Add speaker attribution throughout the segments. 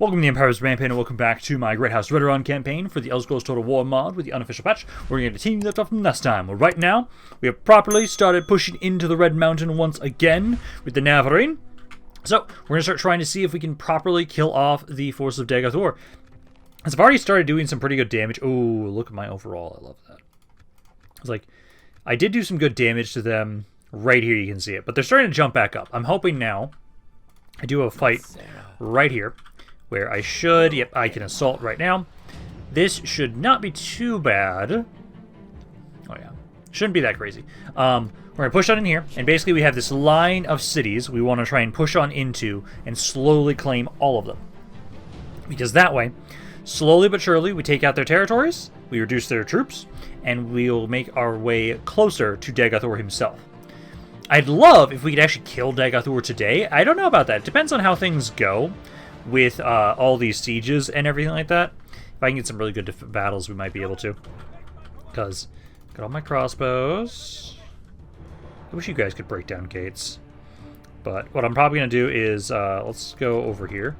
Speaker 1: Welcome to the Empire's Rampage and welcome back to my Great House Redoran campaign for the Elder Scrolls Total War mod with the unofficial patch. We're going to continue left off from last time. Well, right now, we have properly started pushing into the Red Mountain once again with the Navarin. So, we're going to start trying to see if we can properly kill off the forces of Daggerfall. As I've already started doing some pretty good damage. Oh, look at my overall. I love that. It's like, I did do some good damage to them. Right here, you can see it. But they're starting to jump back up. I'm hoping now I do a fight right here, where I should, yep, I can assault right now. This should not be too bad. Oh yeah, shouldn't be that crazy. We're gonna push on in here, and basically we have this line of cities we want to try and push on into and slowly claim all of them. Because that way, slowly but surely, we take out their territories, we reduce their troops, and we'll make our way closer to Daggerfall himself. I'd love if we could actually kill Daggerfall today. I don't know about that. It depends on how things go with all these sieges and everything like that. If I can get some really good battles, we might be able to. Because I got all my crossbows. I wish you guys could break down gates. But what I'm probably going to do is, let's go over here.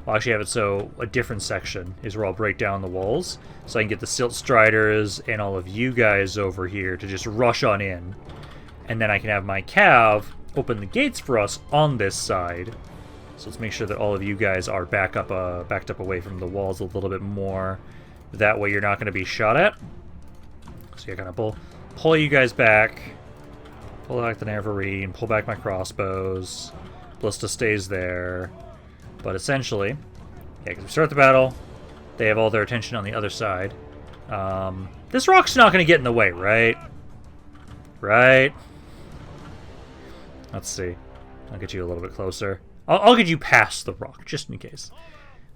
Speaker 1: I'll actually have it so a different section is where I'll break down the walls. So I can get the Silt Striders and all of you guys over here to just rush on in. And then I can have my cav open the gates for us on this side. So let's make sure that all of you guys are backed up away from the walls a little bit more. That way you're not going to be shot at. So you're going to pull you guys back. Pull back the Navarine, pull back my crossbows. Ballista stays there. But essentially, yeah, because we start the battle, they have all their attention on the other side. This rock's not going to get in the way, right? Right? Let's see. I'll get you a little bit closer. I'll get you past the rock, just in case.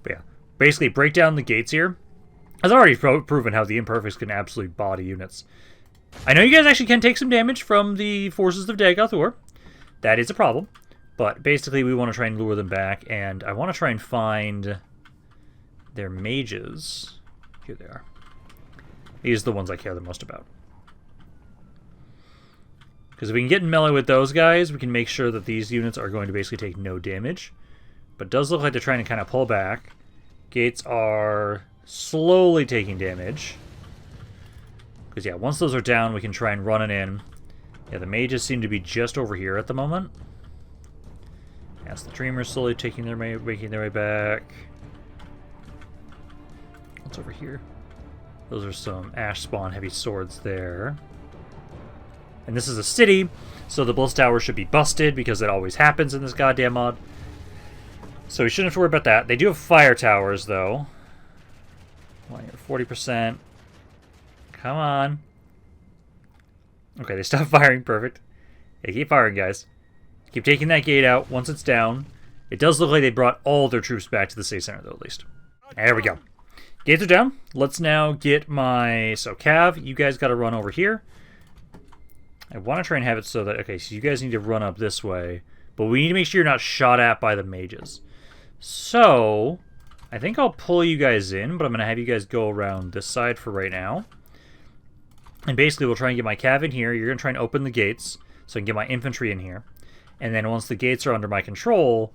Speaker 1: But yeah, basically break down the gates here. I've already proven how the Imperfects can absolutely body units. I know you guys actually can take some damage from the forces of Daggerfall. That is a problem. But basically we want to try and lure them back, and I want to try and find their mages. Here they are. These are the ones I care the most about. Because if we can get in melee with those guys, we can make sure that these units are going to basically take no damage. But it does look like they're trying to kind of pull back. Gates are slowly taking damage. Because, yeah, once those are down, we can try and run it in. Yeah, the mages seem to be just over here at the moment. Yes, the Dreamers slowly making their way back. What's over here? Those are some Ash Spawn heavy swords there. And this is a city, so the Ballista Tower should be busted, because it always happens in this goddamn mod. So we shouldn't have to worry about that. They do have fire towers, though. 40%. Come on. Okay, they stopped firing. Perfect. They keep firing, guys. Keep taking that gate out once it's down. It does look like they brought all their troops back to the state center, though, at least. There we go. Gates are down. Let's now get my... So, Cav, you guys got to run over here. I want to try and have it so that... Okay, so you guys need to run up this way. But we need to make sure you're not shot at by the mages. So, I think I'll pull you guys in, but I'm going to have you guys go around this side for right now. And basically, we'll try and get my cav in here. You're going to try and open the gates so I can get my infantry in here. And then once the gates are under my control,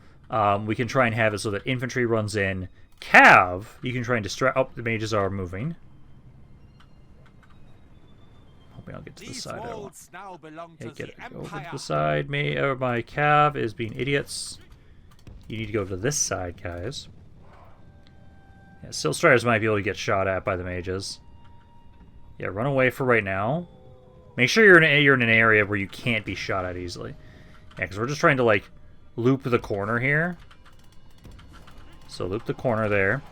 Speaker 1: we can try and have it so that infantry runs in. Cav, you can try and distract... Oh, the mages are moving. Hoping I'll get to the side. Hey, get it. Go over to the side. My cav is being idiots. You need to go to this side, guys. Yeah, Silt Striders might be able to get shot at by the mages. Yeah, run away for right now. Make sure you're in an area where you can't be shot at easily. Yeah, because we're just trying to, like, loop the corner here. So loop the corner there.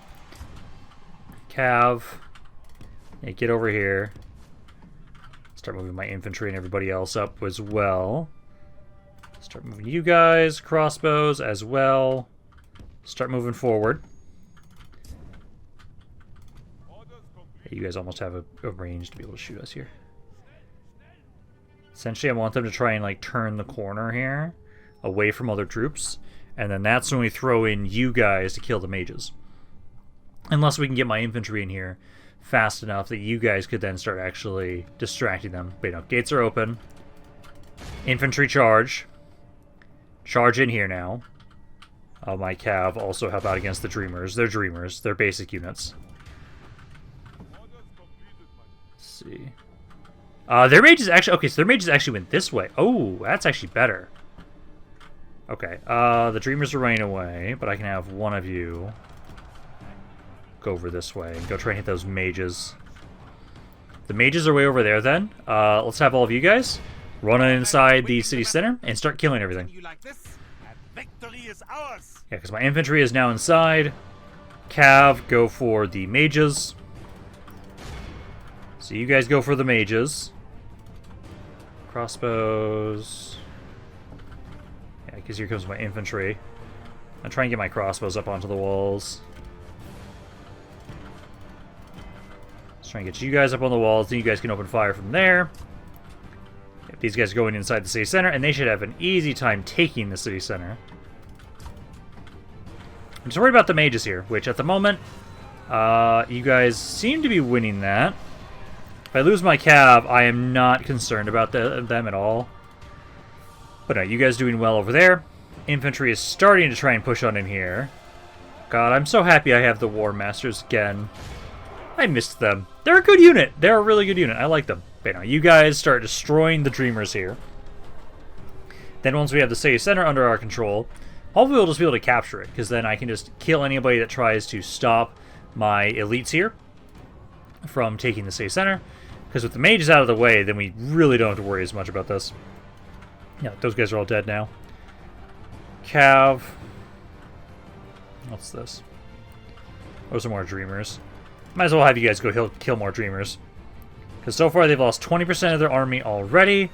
Speaker 1: Cav. Yeah, get over here. Start moving my infantry and everybody else up as well. Start moving you guys, crossbows as well. Start moving forward. Yeah, you guys almost have a range to be able to shoot us here. Essentially, I want them to try and, like, turn the corner here away from other troops. And then that's when we throw in you guys to kill the mages. Unless we can get my infantry in here fast enough that you guys could then start actually distracting them. But, you know, gates are open. Infantry charge. Charge in here now. My Cav also help out against the Dreamers. They're Dreamers. They're basic units. Let's see. Their mages actually... Okay, so their mages actually went this way. Oh, that's actually better. Okay, the Dreamers are running away, but I can have one of you go over this way and go try and hit those mages. The mages are way over there then. Let's have all of you guys run inside the city center and start killing everything. Yeah, because my infantry is now inside. Cav, go for the mages. So you guys go for the mages. Crossbows. Yeah, because here comes my infantry. I'm trying to get my crossbows up onto the walls. Let's try and get you guys up on the walls, then you guys can open fire from there. Yep, these guys are going inside the city center, and they should have an easy time taking the city center. I'm just worried about the mages here, which at the moment, you guys seem to be winning that. If I lose my Cav, I am not concerned about them at all. But no, you guys doing well over there. Infantry is starting to try and push on in here. God, I'm so happy I have the War Masters again. I missed them. They're a good unit. They're a really good unit. I like them. But no, you guys start destroying the Dreamers here. Then once we have the city center under our control, hopefully we'll just be able to capture it, because then I can just kill anybody that tries to stop my elites here from taking the city center. Because with the mages out of the way, then we really don't have to worry as much about this. Yeah, those guys are all dead now. Cav. What's this? Those are more Dreamers. Might as well have you guys go kill more Dreamers. Because so far they've lost 20% of their army already.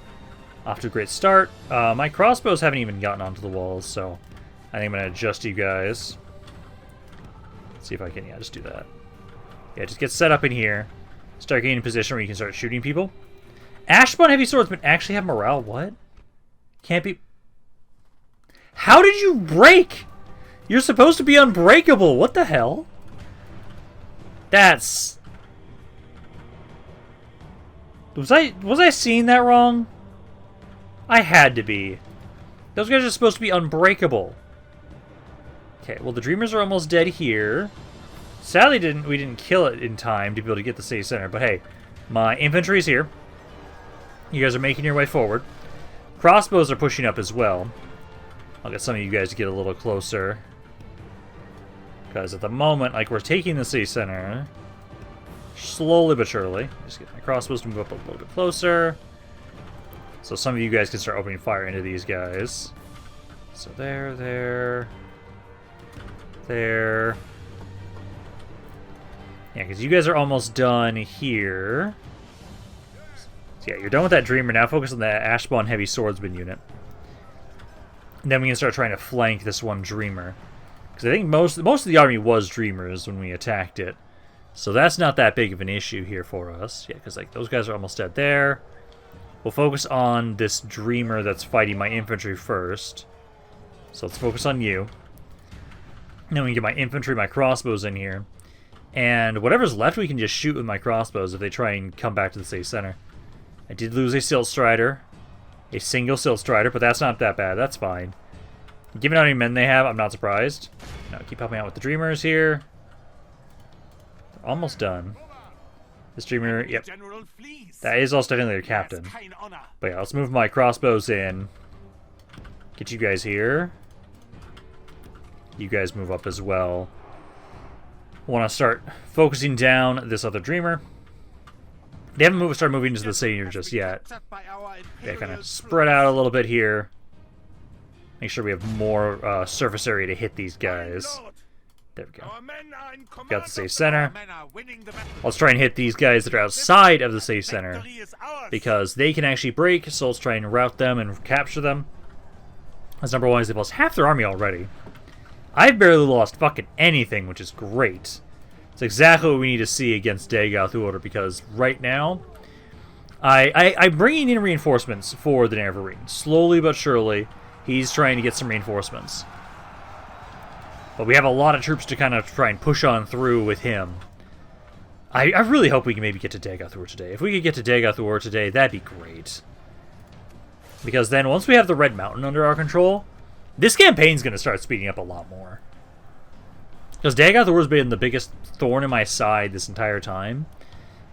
Speaker 1: Off to a great start. My crossbows haven't even gotten onto the walls, so I think I'm going to adjust you guys. Let's see if I can, yeah, just do that. Yeah, just get set up in here. Start getting in a position where you can start shooting people. Ashbon Heavy Swordsman actually have morale? What? Can't be... How did you break? You're supposed to be unbreakable. What the hell? That's... Was I seeing that wrong? I had to be. Those guys are supposed to be unbreakable. Okay, well the Dreamers are almost dead here. Sadly, we didn't kill it in time to be able to get the city center, but hey, my infantry's here. You guys are making your way forward. Crossbows are pushing up as well. I'll get some of you guys to get a little closer. Because at the moment, like, we're taking the city center. Slowly but surely. Just get my crossbows to move up a little bit closer. So some of you guys can start opening fire into these guys. So there. Yeah, because you guys are almost done here. So yeah, you're done with that Dreamer. Now focus on the Ashbon Heavy Swordsman unit. And then we can start trying to flank this one Dreamer. Because I think most of the army was Dreamers when we attacked it. So that's not that big of an issue here for us. Yeah, because like those guys are almost dead there. We'll focus on this Dreamer that's fighting my infantry first. So let's focus on you. And then we can get my infantry, my crossbows in here. And whatever's left we can just shoot with my crossbows if they try and come back to the city center. I did lose a Silt Strider. A single Silt Strider, but that's not that bad. That's fine. Given how many men they have, I'm not surprised. Now keep helping out with the Dreamers here. They're almost done. This Dreamer, yep. That is also technically their captain. But yeah, let's move my crossbows in. Get you guys here. You guys move up as well. Want to start focusing down this other Dreamer. They haven't started moving into the city just yet. They kind of spread out a little bit here. Make sure we have more surface area to hit these guys. There we go. Got the city center. Let's try and hit these guys that are outside of the city center, because they can actually break, so let's try and rout them and capture them. As number one is they've lost half their army already. I've barely lost fucking anything, which is great. It's exactly what we need to see against Daggerfall, because right now, I'm bringing in reinforcements for the Neverine. Slowly but surely, he's trying to get some reinforcements. But we have a lot of troops to kind of try and push on through with him. I really hope we can maybe get to Daggerfall today. If we could get to Daggerfall today, that'd be great. Because then, once we have the Red Mountain under our control, This campaign's going to start speeding up a lot more. Because Daggerfall's been the biggest thorn in my side this entire time.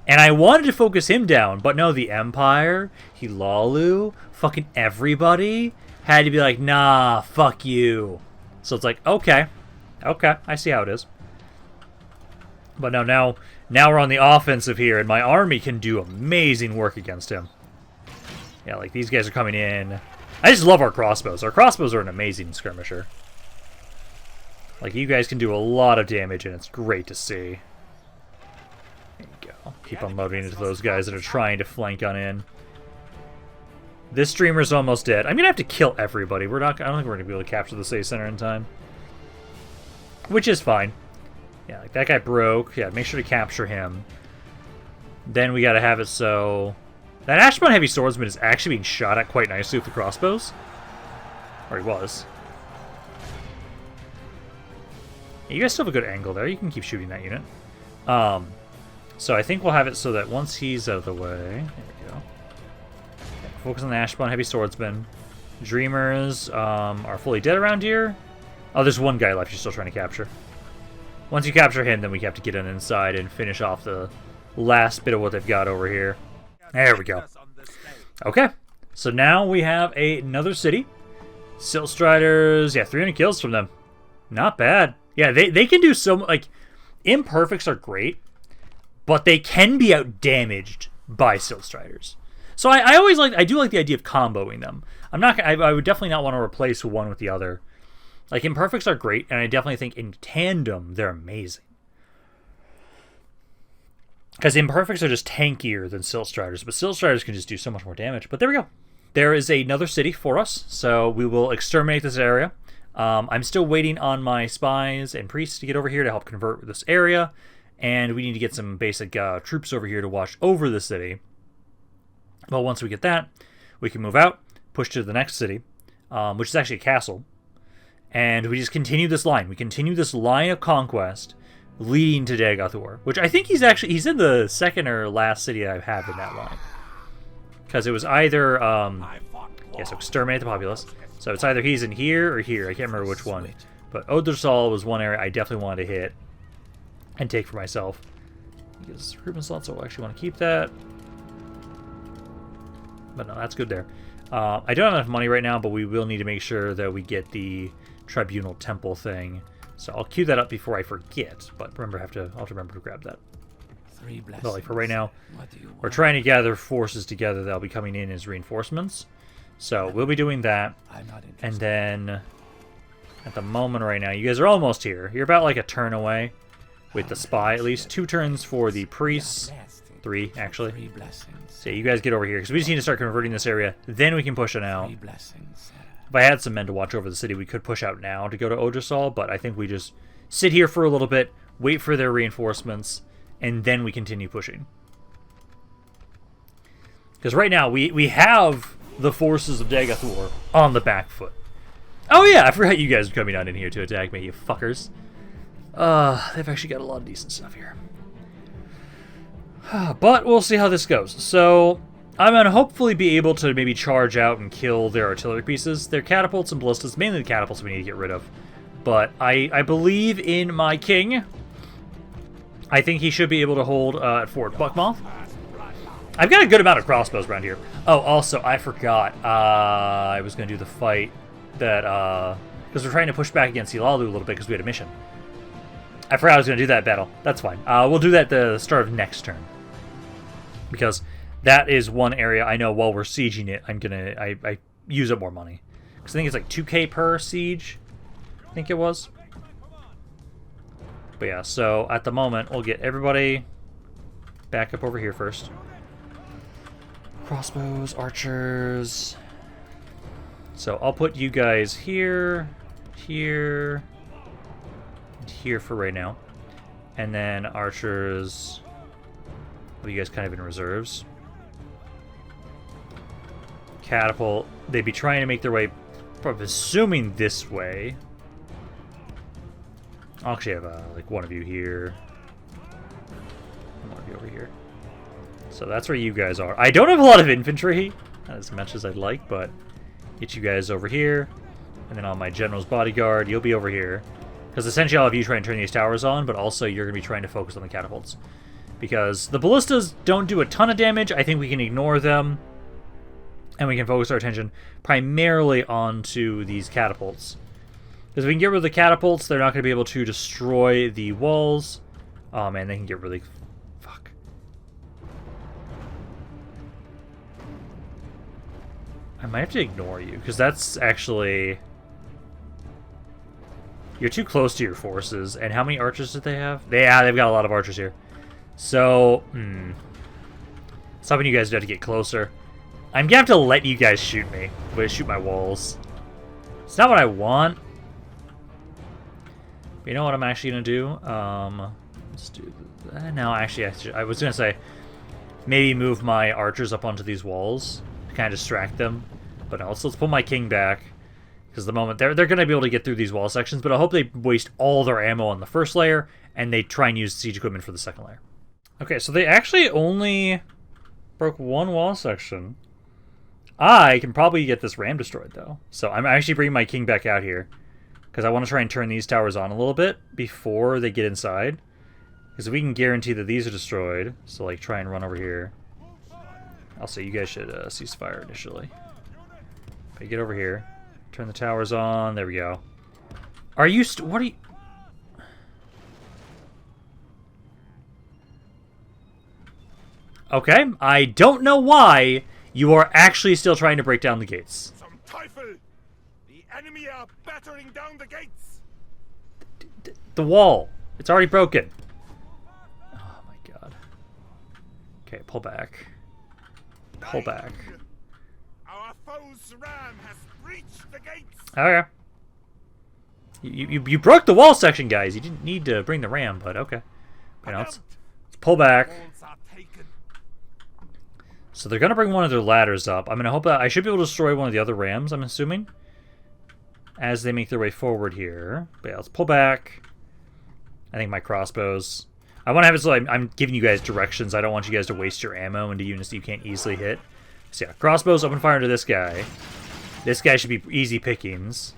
Speaker 1: And I wanted to focus him down, but no, the Empire, Hilalu, fucking everybody had to be like, nah, fuck you. So it's like, okay, I see how it is. But no, now we're on the offensive here, and my army can do amazing work against him. Yeah, like, these guys are coming in. I just love our crossbows. Our crossbows are an amazing skirmisher. Like, you guys can do a lot of damage, and it's great to see. There you go. Keep unloading into those guys that are trying to flank on in. This streamer's almost dead. I'm gonna have to kill everybody. I don't think we're gonna be able to capture the city center in time. Which is fine. Yeah, like that guy broke. Yeah, make sure to capture him. Then we gotta have it so... That Ashbound Heavy Swordsman is actually being shot at quite nicely with the crossbows. Or he was. Yeah, you guys still have a good angle there. You can keep shooting that unit. So I think we'll have it so that once he's out of the way... There we go. Focus on the Ashbound Heavy Swordsman. Dreamers are fully dead around here. Oh, there's one guy left you're still trying to capture. Once you capture him, then we have to get in inside and finish off the last bit of what they've got over here. There we go. Okay, so now we have another city. Siltstriders, yeah, 300 kills from them. Not bad. Yeah, they can do so much. Like, imperfects are great, but they can be outdamaged by Siltstriders. So I do like the idea of comboing them. I would definitely not want to replace one with the other. Like, imperfects are great, and I definitely think in tandem they're amazing. Because imperfects are just tankier than Siltstriders, but Siltstriders can just do so much more damage. But there we go. There is another city for us, so we will exterminate this area. I'm still waiting on my spies and priests to get over here to help convert this area, and we need to get some basic troops over here to watch over the city. But once we get that, we can move out, push to the next city, which is actually a castle, and we just continue this line. We continue this line of conquest leading to Daggerfall, which I think he's in the second or last city I have in that line. Because it was either, so exterminate the populace. So it's either he's in here or here. I can't remember which one. But Odrosal was one area I definitely wanted to hit and take for myself. Because recruitment slots, so I actually want to keep that. But no, that's good there. I don't have enough money right now, but we will need to make sure that we get the Tribunal Temple thing. So I'll queue that up before I forget. But remember, I'll have to remember to grab that. But like for right now, we're trying to gather forces together that'll be coming in as reinforcements. So we'll be doing that. And then at the moment right now, you guys are almost here. You're about like a turn away with the spy, at least 2 turns for the priests. 3 actually. So you guys get over here because we just need to start converting this area. Then we can push it out. If I had some men to watch over the city, we could push out now to go to Odrosal, but I think we just sit here for a little bit, wait for their reinforcements, and then we continue pushing. Because right now, we have the forces of Daggerfall on the back foot. Oh yeah, I forgot you guys are coming out in here to attack me, you fuckers. They've actually got a lot of decent stuff here. But we'll see how this goes. So I'm going to hopefully be able to maybe charge out and kill their artillery pieces. Their catapults and ballistas, mainly the catapults we need to get rid of. But I believe in my king. I think he should be able to hold at Fort Buckmoth. I've got a good amount of crossbows around here. Oh, also, I forgot. I was going to do the fight that... because we're trying to push back against Hilalu a little bit because we had a mission. I forgot I was going to do that battle. That's fine. We'll do that at the start of next turn. Because that is one area I know while we're sieging it, I'm going to... I use up more money. Because I think it's like 2k per siege. I think it was. But yeah, so at the moment, we'll get everybody back up over here first. Crossbows, archers. So I'll put you guys here, here, and here for right now. And then archers, well, you guys kind of in reserves. Catapult, they'd be trying to make their way, probably assuming this way. I'll actually have like one of you here. One of you over here. So that's where you guys are. I don't have a lot of infantry, as much as I'd like, but get you guys over here. And then on my general's bodyguard, you'll be over here. Because essentially I'll have you try and turn these towers on, but also you're going to be trying to focus on the catapults. Because the ballistas don't do a ton of damage. I think we can ignore them. And we can focus our attention primarily onto these catapults. Because if we can get rid of the catapults, they're not going to be able to destroy the walls. Oh man, they can get really... Fuck. I might have to ignore you, because that's actually... You're too close to your forces. And how many archers did they have? They've got a lot of archers here. So, it's hoping you guys have to get closer. I'm gonna have to let you guys shoot me. Shoot my walls. It's not what I want. But you know what I'm actually gonna do? Let's do that. No, actually, I was gonna say maybe move my archers up onto these walls to kind of distract them. But no, let's pull my king back. Because the moment they're going to be able to get through these wall sections, but I hope they waste all their ammo on the first layer, and they try and use siege equipment for the second layer. Okay, so they actually only broke one wall section. I can probably get this ram destroyed, though. So I'm actually bringing my king back out here, because I want to try and turn these towers on a little bit before they get inside. Because we can guarantee that these are destroyed, so like try and run over here. I'll say you guys should cease fire initially. If I get over here. Turn the towers on. There we go. Are you... what are you... Okay. I don't know why you are actually still trying to break down the gates.
Speaker 2: Some Teufel! The enemy are battering down the gates!
Speaker 1: The wall. It's already broken. Oh my god. Okay, pull back. Pull back.
Speaker 2: Our foe's ram has breached the gates!
Speaker 1: Okay. You broke the wall section, guys. You didn't need to bring the ram, but okay. Okay, let's pull back. So they're gonna bring one of their ladders up. I'm gonna hope that I should be able to destroy one of the other rams, I'm assuming, as they make their way forward here. But yeah, let's pull back. I think my crossbows. I want to have it so I'm giving you guys directions. I don't want you guys to waste your ammo into units that you can't easily hit. So yeah, crossbows, open fire into this guy. This guy should be easy pickings.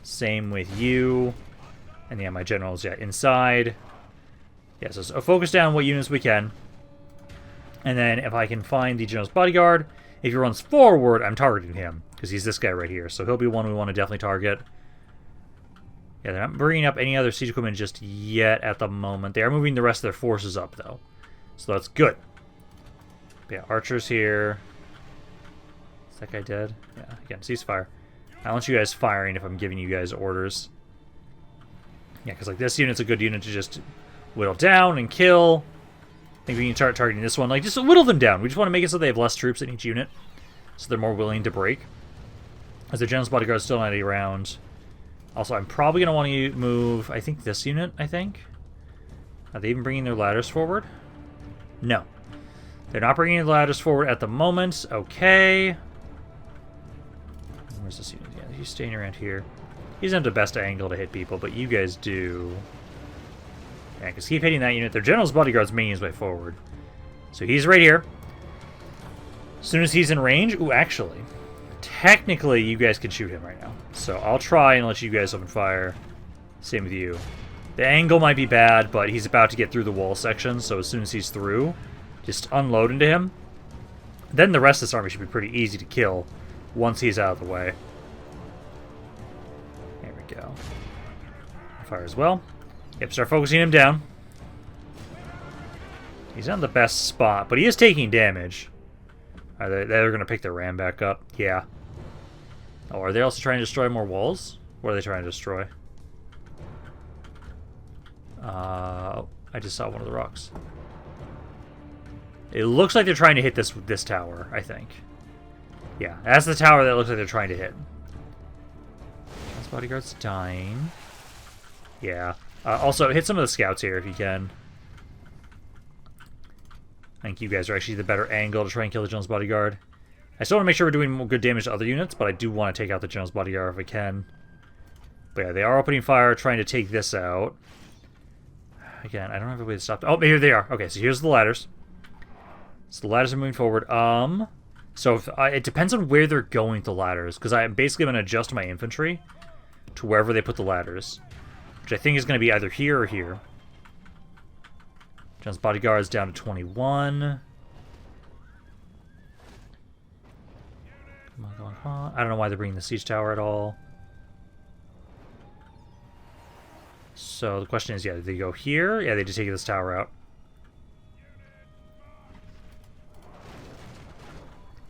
Speaker 1: Same with you. And yeah, my general's inside. Yeah, so focus down what units we can. And then if I can find the general's bodyguard, if he runs forward, I'm targeting him. Because he's this guy right here. So he'll be one we want to definitely target. Yeah, they're not bringing up any other siege equipment just yet at the moment. They are moving the rest of their forces up, though. So that's good. But yeah, archers here. Is that guy dead? Yeah, again, ceasefire. I want you guys firing if I'm giving you guys orders. Yeah, because like this unit's a good unit to just whittle down and kill. I think we can start targeting this one. Like, just whittle them down. We just want to make it so they have less troops in each unit. So they're more willing to break. As the general's bodyguard is still not around. Also, I'm probably going to want to move, I think, this unit, I think. Are they even bringing their ladders forward? No. They're not bringing their ladders forward at the moment. Okay. Where's this unit? Yeah, he's staying around here. He doesn't have the best angle to hit people, but you guys do. Yeah, because keep hitting that unit. Their general's bodyguard's making his way forward. So he's right here. As soon as he's in range... Ooh, actually... Technically, you guys can shoot him right now. So I'll try and let you guys open fire. Same with you. The angle might be bad, but he's about to get through the wall section, so as soon as he's through, just unload into him. Then the rest of this army should be pretty easy to kill once he's out of the way. There we go. Fire as well. Yep, start focusing him down. He's not in the best spot, but he is taking damage. They're going to pick their ram back up. Yeah. Oh, are they also trying to destroy more walls? What are they trying to destroy? I just saw one of the rocks. It looks like they're trying to hit this tower, I think. Yeah, that's the tower that looks like they're trying to hit. This bodyguard's dying. Yeah. Also, hit some of the scouts here if you can. I think you guys are actually the better angle to try and kill the general's bodyguard. I still want to make sure we're doing good damage to other units, but I do want to take out the general's bodyguard if I can. But yeah, they are opening fire, trying to take this out. Again, I don't have a way to stop. Oh, here they are. Okay, so here's the ladders. So the ladders are moving forward. So it depends on where they're going with the ladders, because I'm basically going to adjust my infantry to wherever they put the ladders, which I think is going to be either here or here. John's bodyguard is down to 21. Come on, come on, come on. I don't know why they're bringing the siege tower at all. So the question is, yeah, did they go here? Yeah, they just take this tower out.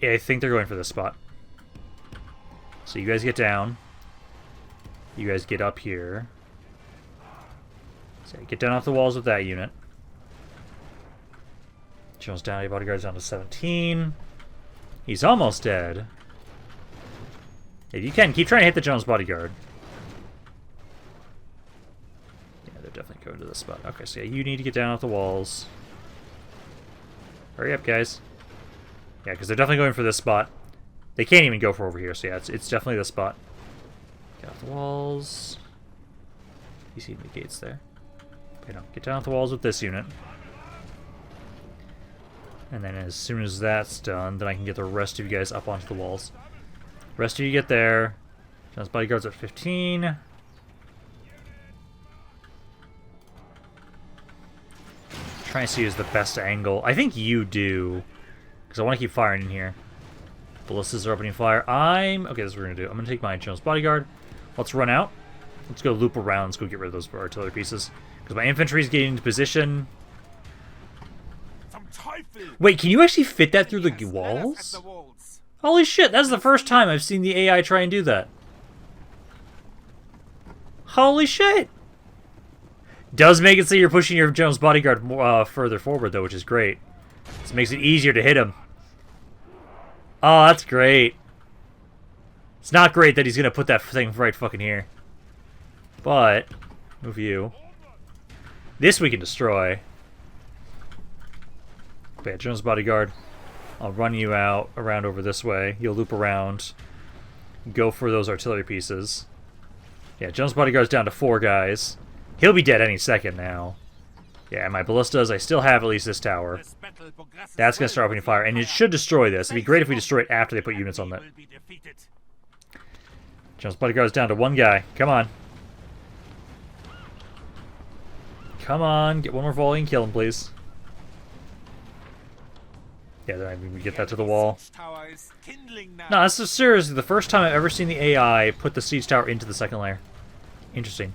Speaker 1: Yeah, I think they're going for this spot. So you guys get down. You guys get up here. So get down off the walls with that unit. Jones down, your bodyguard's down to 17. He's almost dead. If you can, keep trying to hit the Jones bodyguard. Yeah, they're definitely going to this spot. Okay, so yeah, you need to get down off the walls. Hurry up, guys. Yeah, because they're definitely going for this spot. They can't even go for over here, so yeah, it's definitely this spot. Get off the walls. You see the gates there. Okay, no, get down off the walls with this unit. And then as soon as that's done, then I can get the rest of you guys up onto the walls. Rest of you get there. John's bodyguard's at 15. Trying to see who's the best angle. I think you do, because I want to keep firing in here. Ballistas are opening fire. Okay, this is what we're going to do. I'm going to take my Jones bodyguard. Let's run out. Let's go loop around. Let's go get rid of those artillery pieces. Because my infantry is getting into position. Wait, can you actually fit that through the walls? Holy shit, that's the first time I've seen the AI try and do that. Holy shit! Does make it so you're pushing your Jones bodyguard more, further forward, though, which is great. This makes it easier to hit him. Oh, that's great. It's not great that he's going to put that thing right fucking here. But, move you. This we can destroy. Okay, Jones bodyguard. I'll run you out around over this way. You'll loop around. Go for those artillery pieces. Yeah, Jones bodyguard's down to 4 guys. He'll be dead any second now. Yeah, and my ballistas, I still have at least this tower. That's going to start opening fire, and it should destroy this. It'd be great if we destroy it after they put units on that. Jones bodyguard's down to 1 guy. Come on. Come on, get one more volley and kill him, please. Yeah, then I mean, we get that to the wall. No, this is seriously the first time I've ever seen the AI put the siege tower into the second layer. Interesting.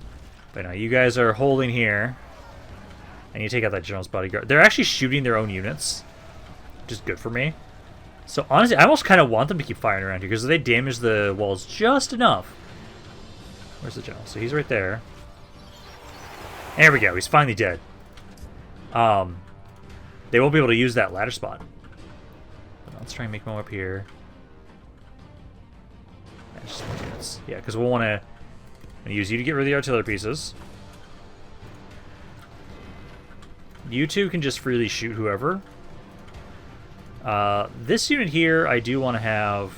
Speaker 1: But now you guys are holding here. And you take out that Jones bodyguard. They're actually shooting their own units, which is good for me. So honestly, I almost kind of want them to keep firing around here, because if they damage the walls just enough. Where's the general? So he's right there. There we go. He's finally dead. They won't be able to use that ladder spot. Let's try and make more up here. Yeah, just more units. Yeah, because we'll want to use you to get rid of the artillery pieces. You two can just freely shoot whoever. This unit here, I do want to have.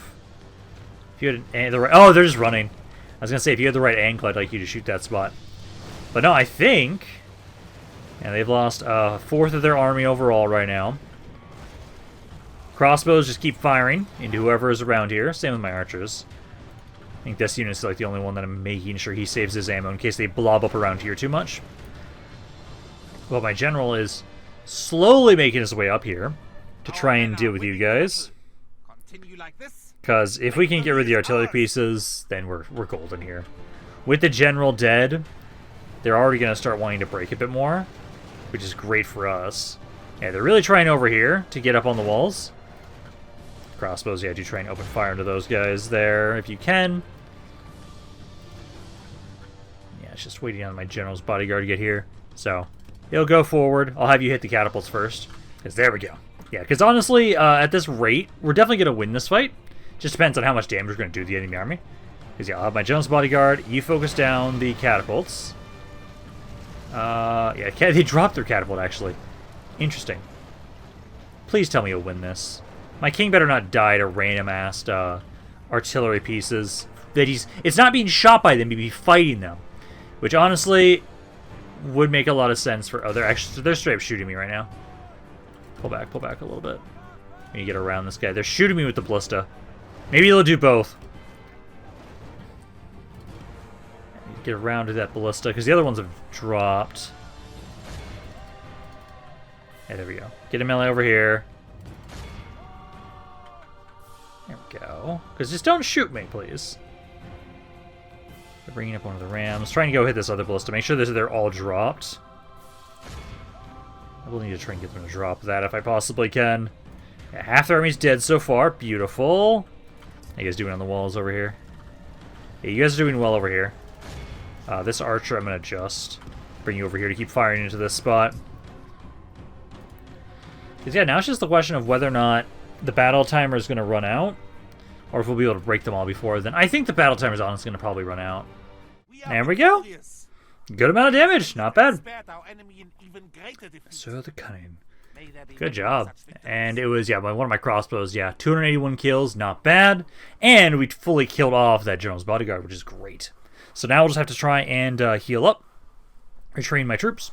Speaker 1: If you had the right, oh, they're just running. I was gonna say if you had the right angle, I'd like you to shoot that spot. But no, I think. And they've lost a 1/4 of their army overall right now. Crossbows just keep firing into whoever is around here. Same with my archers. I think this unit's like the only one that I'm making sure he saves his ammo in case they blob up around here too much. Well, my general is slowly making his way up here to try and deal with you guys. Because if we can get rid of the artillery pieces, then we're golden here. With the general dead, they're already going to start wanting to break a bit more, which is great for us. Yeah, they're really trying over here to get up on the walls. Crossbows, yeah, do try and open fire into those guys there if you can. Yeah, it's just waiting on my general's bodyguard to get here. So, he'll go forward. I'll have you hit the catapults first. Because there we go. Yeah, because honestly, at this rate, we're definitely going to win this fight. Just depends on how much damage we're going to do to the enemy army. Because, yeah, I'll have my general's bodyguard. You focus down the catapults. Yeah, they dropped their catapult, actually. Interesting. Please tell me you'll win this. My king better not die to random-assed artillery pieces. That it's not being shot by them, he'd be fighting them. Which, honestly, would make a lot of sense for... Oh, they're straight up shooting me right now. Pull back a little bit. We need to get around this guy. They're shooting me with the ballista. Maybe they'll do both. Get around to that ballista, because the other ones have dropped. Yeah, there we go. Get a melee over here. There we go. Because just don't shoot me, please. They're bringing up one of the rams. Trying to go hit this other ballista. Make sure that they're all dropped. I will need to try and get them to drop that if I possibly can. Yeah, half the army's dead so far. Beautiful. How you guys doing on the walls over here? Yeah, you guys are doing well over here. This archer I'm going to just bring you over here to keep firing into this spot. Because, yeah, now it's just the question of whether or not the battle timer is going to run out, or if we'll be able to break them all before then. I think the battle timer is honestly going to probably run out. There we go. Good amount of damage. Not bad. So the cunning. Good job. And it was, yeah, one of my crossbows, yeah, 281 kills. Not bad. And we fully killed off that general's bodyguard, which is great. So now we'll just have to try and heal up, retrain my troops.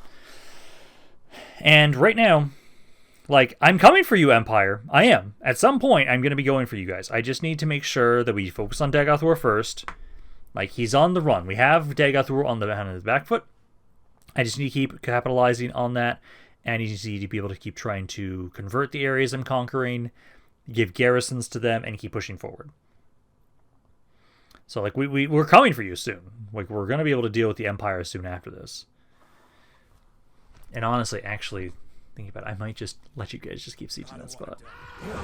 Speaker 1: And right now, like, I'm coming for you, Empire. I am. At some point, I'm going to be going for you guys. I just need to make sure that we focus on Daggerfall first. Like, he's on the run. We have Daggerfall on the back foot. I just need to keep capitalizing on that. And you need to be able to keep trying to convert the areas I'm conquering, give garrisons to them, and keep pushing forward. So, like, we're coming for you soon. Like, we're going to be able to deal with the Empire soon after this. And honestly, actually, thinking about it, I might just let you guys just keep sieging that spot. Yeah,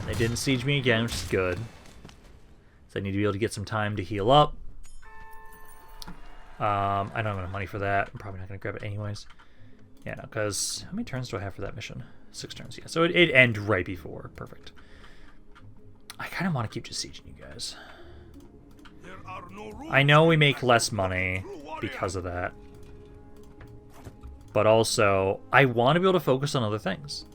Speaker 1: they didn't siege me again, which is good. So I need to be able to get some time to heal up. I don't have enough money for that. I'm probably not going to grab it anyways. Yeah, no, because how many turns do I have for that mission? 6 turns, yeah. So it ended right before. Perfect. I kind of want to keep just sieging you guys. I know we make less money because of that. But also, I want to be able to focus on other things.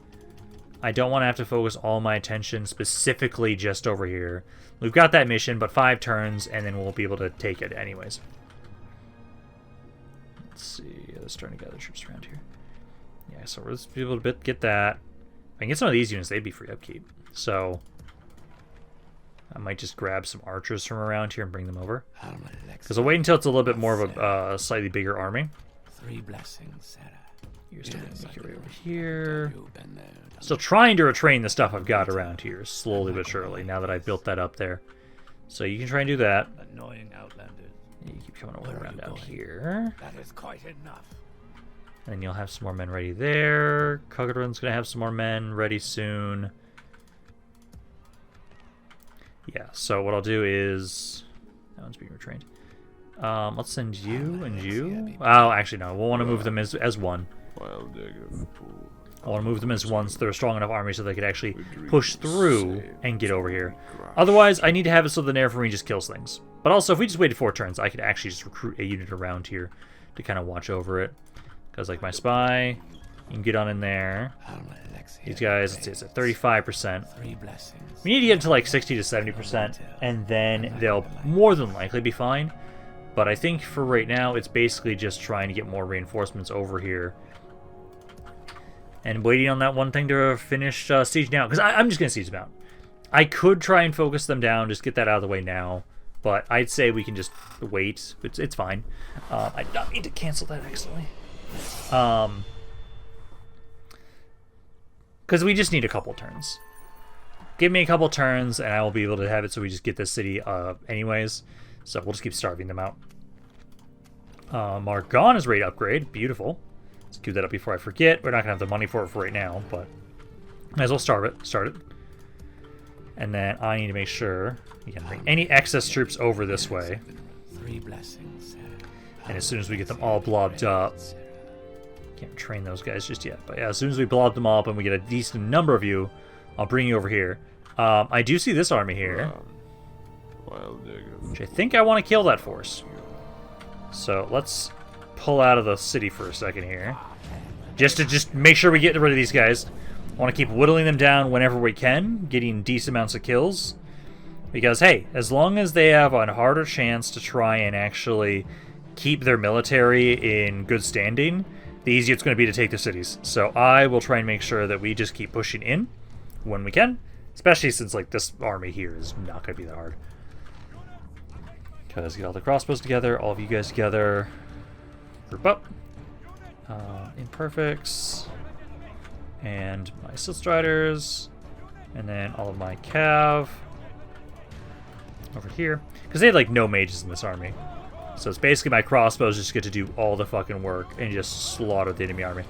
Speaker 1: I don't want to have to focus all my attention specifically just over here. We've got that mission, but 5 turns, and then we'll be able to take it anyways. Let's see. They're starting to gather troops around here. Yeah, so we'll just be able to get that. If I can get some of these units, they'd be free upkeep. So I might just grab some archers from around here and bring them over. Because I'll wait until it's a little bit more of a slightly bigger army.
Speaker 3: 3 blessings, Sarah.
Speaker 1: You're still going to make your way over here. Still trying to retrain the stuff I've got around here, slowly but surely, now that I've built that up there. So you can try and do that.
Speaker 3: Annoying outlanders.
Speaker 1: You keep coming all the way around down here.
Speaker 3: That is quite enough.
Speaker 1: And you'll have some more men ready there. Kuggeron's going to have some more men ready soon. Yeah, so what I'll do is... That one's being retrained. Let's send you and you. Oh, actually, no. We'll want to move them as one. I want to move them as one so they're a strong enough army so they could actually push through and get over here. Otherwise, I need to have it so the Nair for me just kills things. But also, if we just waited 4 turns, I could actually just recruit a unit around here to kind of watch over it. Because, like, my spy, you can get on in there. These guys, it's at 35%. We need to get to like 60 to 70%, and then they'll more than likely be fine. But I think for right now, it's basically just trying to get more reinforcements over here. And waiting on that one thing to finish siege now. Because I'm just going to siege them out. I could try and focus them down, just get that out of the way now. But I'd say we can just wait. It's fine. I don't need to cancel that, actually. Because we just need a couple turns. Give me a couple turns, and I will be able to have it so we just get this city anyways. So we'll just keep starving them out. Margon is ready to upgrade. Beautiful. Let's do that up before I forget. We're not going to have the money for it for right now, but might as well start it. And then I need to make sure we can bring any excess troops over this way.
Speaker 3: 3 blessings.
Speaker 1: And as soon as we get them all blobbed up... Can't train those guys just yet. But yeah, as soon as we blob them all up and we get a decent number of you, I'll bring you over here. I do see this army here. Which I think I want to kill that force. So let's pull out of the city for a second here. Just to make sure we get rid of these guys. I want to keep whittling them down whenever we can, getting decent amounts of kills. Because, hey, as long as they have a harder chance to try and actually keep their military in good standing, the easier it's going to be to take the cities. So I will try and make sure that we just keep pushing in. when we can. Especially since, like, this army here is not going to be that hard. Okay, let's get all the crossbows together. All of you guys together. Group up. Imperfects. And my Silt Striders. And then all of my Cav. Over here. Because they had, like, no mages in this army. So it's basically my crossbows just get to do all the fucking work and just slaughter the enemy army.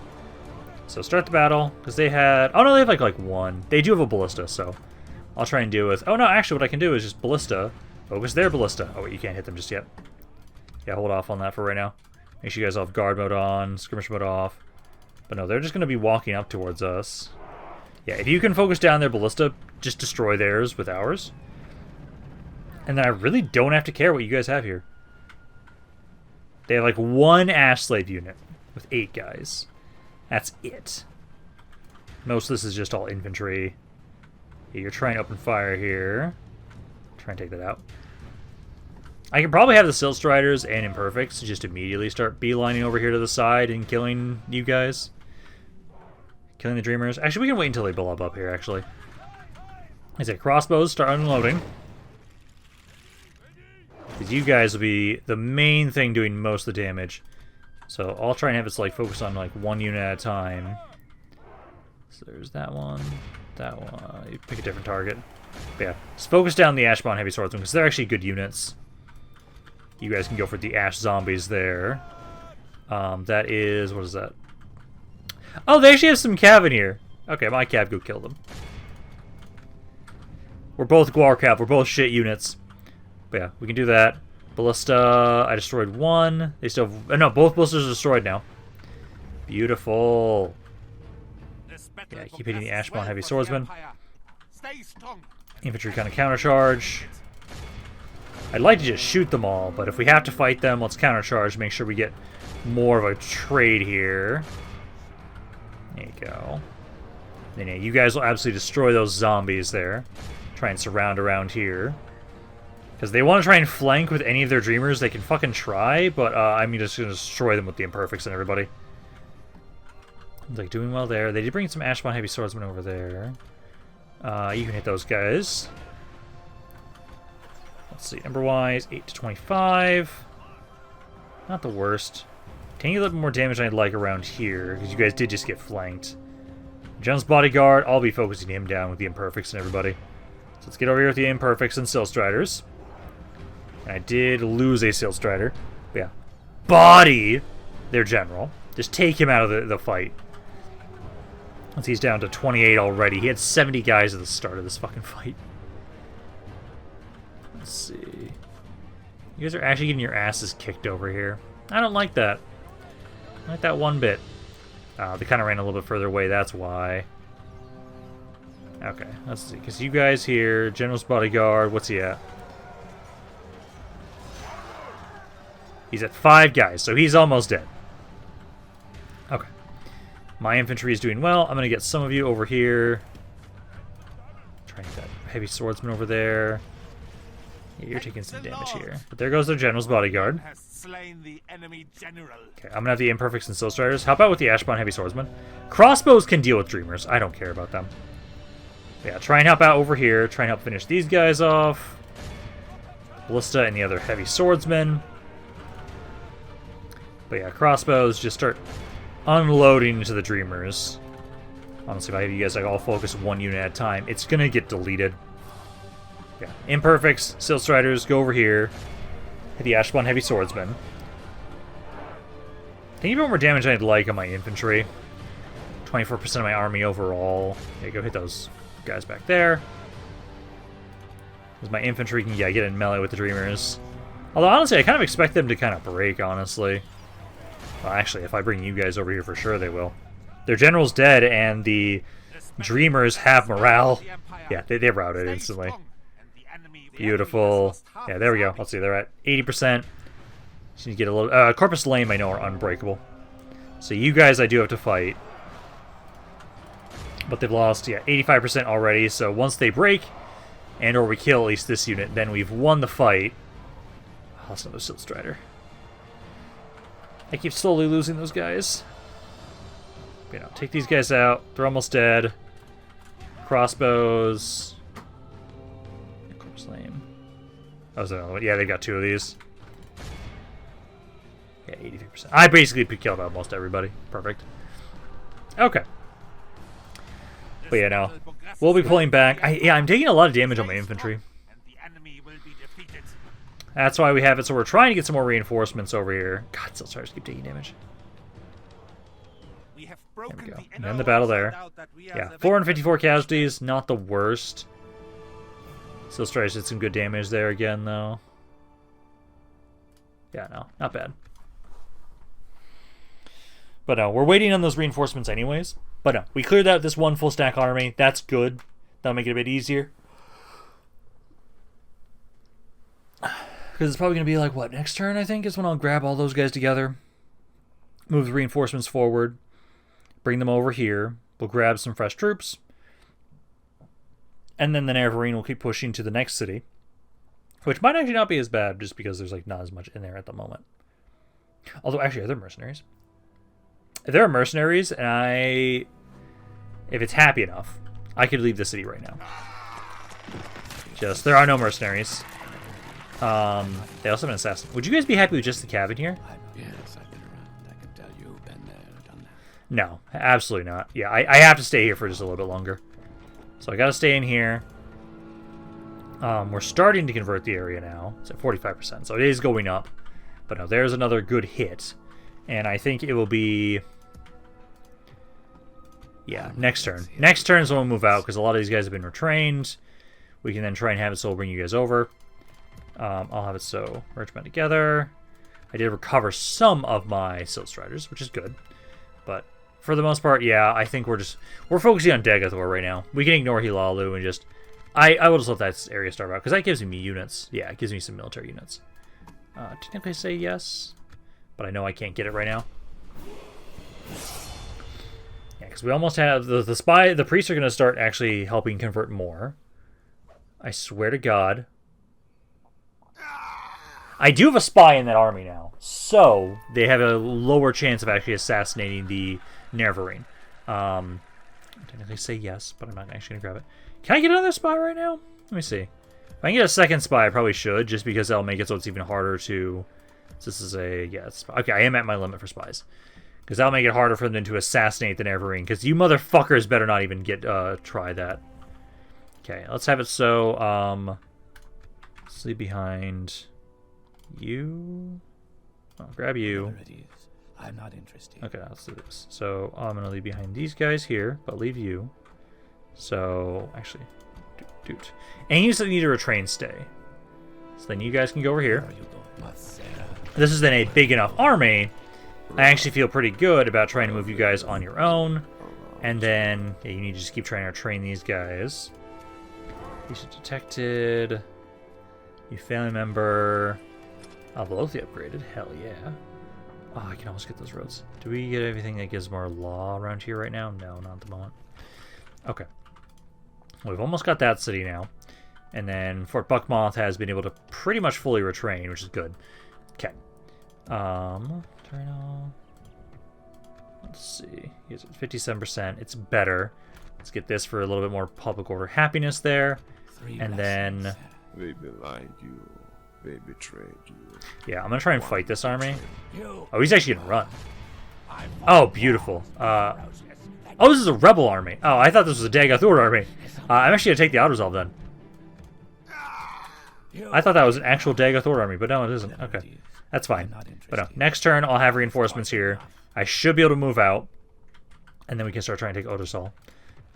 Speaker 1: So start the battle, because they had... Oh no, they have like one. They do have a ballista, so I'll try and deal with... Oh no, actually what I can do is just ballista. Focus their ballista. Oh wait, you can't hit them just yet. Yeah, hold off on that for right now. Make sure you guys all have guard mode on, skirmish mode off. But no, they're just going to be walking up towards us. Yeah, if you can focus down their ballista, just destroy theirs with ours. And then I really don't have to care what you guys have here. They have like one Ash Slave unit with 8 guys. That's it. Most of this is just all infantry. Yeah, you're trying to open fire here. Try and take that out. I can probably have the Silt Striders and Imperfects just immediately start beelining over here to the side and killing you guys. Killing the Dreamers. Actually, we can wait until they blow up here, actually. I say crossbows, start unloading. Because you guys will be the main thing doing most of the damage. So I'll try and have it like focus on like one unit at a time. So there's that one, that one. You pick a different target. But yeah, just focus down the Ashbound Heavy Swordsmen because they're actually good units. You guys can go for the Ash Zombies there. That is, what is that? Oh, they actually have some Cav in here. Okay, my Cav go kill them. We're both Guar Cav. We're both shit units. But yeah, we can do that. Ballista, I destroyed one. They still have, no, both ballistas are destroyed now. Beautiful. Yeah, keep hitting the Ashbound Heavy Swordsman. Infantry kind of countercharge. I'd like to just shoot them all, but if we have to fight them, let's countercharge. Make sure we get more of a trade here. There you go. Then yeah, you guys will absolutely destroy those zombies there. Try and surround around here. Because they want to try and flank with any of their Dreamers, they can fucking try, but I'm just going to destroy them with the Imperfects and everybody. Like doing well there. They did bring some Ashbound Heavy Swordsmen over there. You can hit those guys. Let's see, number-wise, 8 to 25. Not the worst. Taking a little bit more damage than I'd like around here, because you guys did just get flanked. John's Bodyguard, I'll be focusing him down with the Imperfects and everybody. So let's get over here with the Imperfects and Silt Striders. I did lose a Silt Strider. But yeah. Body their general. Just take him out of the fight. Once he's down to 28 already. He had 70 guys at the start of this fucking fight. Let's see. You guys are actually getting your asses kicked over here. I don't like that. I like that one bit. They kind of ran a little bit further away, that's why. Okay, let's see. Because you guys here, General's Bodyguard, what's he at? He's at 5 guys, so he's almost dead. Okay. My infantry is doing well. I'm going to get some of you over here. Try and get that heavy swordsman over there. Yeah, you're taking some damage here. But there goes their General's Bodyguard. Okay, I'm going to have the Imperfects and Silt Striders. How about with the Ashbound Heavy Swordsman? Crossbows can deal with Dreamers. I don't care about them. Yeah, try and help out over here. Try and help finish these guys off. Ballista and the other Heavy Swordsman. But yeah, crossbows just start unloading into the Dreamers. Honestly, if I have you guys like all focus one unit at a time, it's gonna get deleted. Yeah, Imperfects, Silt Striders, go over here. Hit the Ashbound Heavy Swordsman. Taking a bit more damage than I'd like on my infantry. 24% of my army overall. Yeah, go hit those guys back there. Because my infantry can get in melee with the Dreamers. Although honestly, I kind of expect them to kind of break, honestly. Well, actually, if I bring you guys over here, for sure they will. Their general's dead, and the Dreamers have morale. Yeah, they routed instantly. Beautiful. Yeah, there we go. Let's see, they're at 80%. Just need to get a little... Corpus Lame, I know, are unbreakable. So you guys I do have to fight. But they've lost, yeah, 85% already. So once they break, and or we kill at least this unit, then we've won the fight. Oh, that's another Silt Strider. I keep slowly losing those guys. You know, take these guys out. They're almost dead. Crossbows. Lame. Oh, so, yeah, they've got 2 of these. Yeah, 83%. I basically killed almost everybody. Perfect. Okay. But yeah, no. We'll be pulling back. I'm taking a lot of damage on my infantry. That's why we have it. So we're trying to get some more reinforcements over here. God, still starts to keep taking damage. There we go. And end the battle there. Yeah, 454 casualties. Not the worst. Still tries to hit some good damage there again, though. Yeah, no, not bad. But no, we're waiting on those reinforcements anyways. But no, we cleared out this 1 full stack army. That's good. That'll make it a bit easier. Because it's probably going to be like, what, next turn, I think, is when I'll grab all those guys together. Move the reinforcements forward. Bring them over here. We'll grab some fresh troops. And then the Neverine will keep pushing to the next city. Which might actually not be as bad, just because there's like not as much in there at the moment. Although, actually, are there mercenaries? If there are mercenaries, and if it's happy enough, I could leave the city right now. There are no mercenaries. They also have an assassin. Would you guys be happy with just the cabin here?
Speaker 3: Yes, I've been around. I can tell you, been there, done that.
Speaker 1: No, absolutely not. Yeah, I have to stay here for just a little bit longer. So I gotta stay in here. We're starting to convert the area now. It's at 45%, so it is going up. But no, there's another good hit. And I think it will be... Yeah, next turn. Next turn is when we'll move out, because a lot of these guys have been retrained. We can then try and have it so we'll bring you guys over. I'll have it so merge men together. I did recover some of my Silt Striders, which is good. But for the most part, yeah, I think we're focusing on Daggerfall right now. We can ignore Hilalu and just... I will just let that area starve out, because that gives me units. Yeah, it gives me some military units. Technically say yes, but I know I can't get it right now. Yeah, because we almost have... The spy... The priests are going to start actually helping convert more. I swear to God. I do have a spy in that army now, so they have a lower chance of actually assassinating the Neverine. Technically say yes, but I'm not actually going to grab it. Can I get another spy right now? Let me see. If I can get a second spy, I probably should, just because that'll make it so it's even harder to... This is a... Yeah, it's, okay, I am at my limit for spies. Because that'll make it harder for them to assassinate the Neverine, because you motherfuckers better not even get try that. Okay, let's have it so... let's leave behind... You... I'll grab you.
Speaker 3: I'm not interested.
Speaker 1: Okay, let's do this. So I'm going to leave behind these guys here, but leave you. So, actually, dude. And you said you need a retrain stay. So then you guys can go over here. This is then a big enough army. I actually feel pretty good about trying to move you guys on your own. And then yeah, you need to just keep trying to train these guys. These are detected. You family member. Velothi upgraded. Hell yeah. Oh, I can almost get those roads. Do we get everything that gives more law around here right now? No, not at the moment. Okay. We've almost got that city now. And then Fort Buckmoth has been able to pretty much fully retrain, which is good. Okay. Let's see. He's at 57%. It's better. Let's get this for a little bit more public order happiness there. And then...
Speaker 4: They belied you. They betrayed you.
Speaker 1: Yeah, I'm going to try and fight this army. Oh, he's actually going to run. Oh, beautiful. Oh, this is a rebel army. Oh, I thought this was a Daggerfall army. I'm actually going to take the Odrosal then. I thought that was an actual Daggerfall army, but no, it isn't. Okay, that's fine. But no, next turn I'll have reinforcements here. I should be able to move out, and then we can start trying to take Odrosal.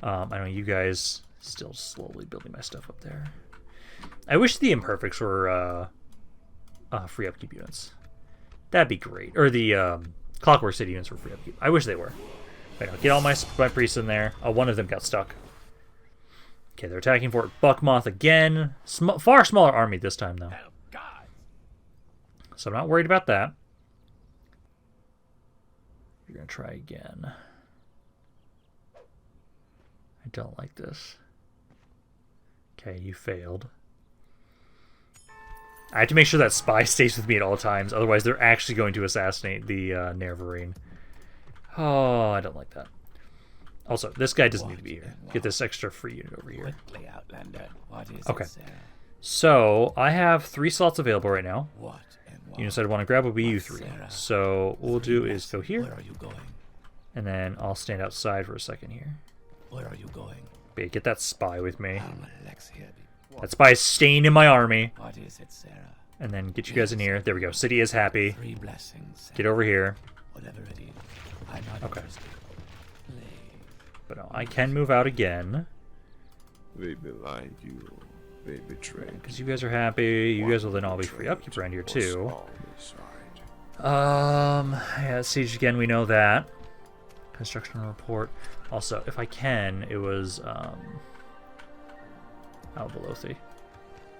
Speaker 1: I know you guys still slowly building my stuff up there. I wish the Imperfects were free upkeep units. That'd be great. Or the Clockwork City units were free upkeep. I wish they were. Right, I'll get all my priests in there. Oh, one of them got stuck. Okay, they're attacking Fort Buckmoth again. Far smaller army this time, though.
Speaker 3: Oh, God.
Speaker 1: So I'm not worried about that. You're going to try again. I don't like this. Okay, you failed. I have to make sure that spy stays with me at all times, otherwise they're actually going to assassinate the Neverine. Oh, I don't like that. Also, this guy doesn't need to be here. Get this extra free unit over here.
Speaker 3: Quickly, Outlander. What is
Speaker 1: Okay.
Speaker 3: it, Sarah?
Speaker 1: So, I have 3 slots available right now.
Speaker 3: What and what?
Speaker 1: Units I'd want to grab would be you 3.
Speaker 3: Sarah?
Speaker 1: So, what we'll do is go
Speaker 3: Where
Speaker 1: here,
Speaker 3: are you going?
Speaker 1: and then I'll stand outside for a second here.
Speaker 3: Where are you going?
Speaker 1: But yeah, get that spy with me.
Speaker 3: Alexia.
Speaker 1: That spy is staying in my army.
Speaker 3: What is it, Sarah?
Speaker 1: And then get you guys in here. There we go. City is happy.
Speaker 3: 3 blessings. Sarah.
Speaker 1: Get over here.
Speaker 3: Whatever it is. I'm not
Speaker 1: Okay.
Speaker 3: interested. Please.
Speaker 1: But no, I can move out again.
Speaker 4: They belied you. They betrayed you.
Speaker 1: Because you guys are happy. You guys will then all be free. Up, keep around here
Speaker 4: Was
Speaker 1: too.
Speaker 4: on his side.
Speaker 1: Yeah, siege again, we know that. Construction report. Also, if I can, it was, Albelothi.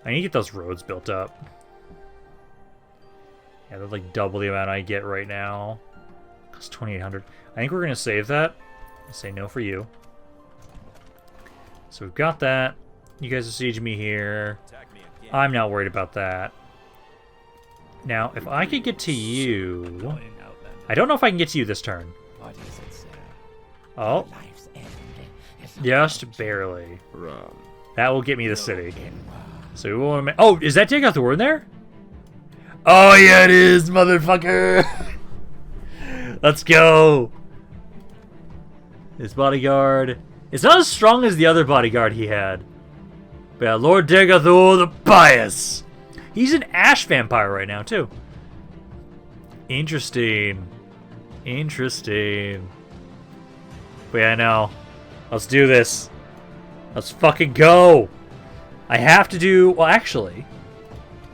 Speaker 1: I need to get those roads built up. Yeah, they're like double the amount I get right now. Costs 2,800. I think we're going to save that. Say no for you. So we've got that. You guys besiege me here. I'm not worried about that. Now, if I could get to you...
Speaker 3: Going, Outlander.
Speaker 1: I don't know if I can get to you this turn.
Speaker 3: What is it, Sarah?
Speaker 1: Oh,
Speaker 3: Life's end is not
Speaker 1: just barely.
Speaker 4: Run.
Speaker 1: That will get me the city.
Speaker 3: broken.
Speaker 1: So we want to... Oh, is that Daggerfall in there? Oh, yeah, it is, motherfucker! Let's go! His bodyguard... It's not as strong as the other bodyguard he had. But yeah, Lord Daggerfall the Pious! He's an ash vampire right now, too. Interesting. Interesting. But yeah, no. Let's do this. Let's fucking go! I have to do... Well, actually...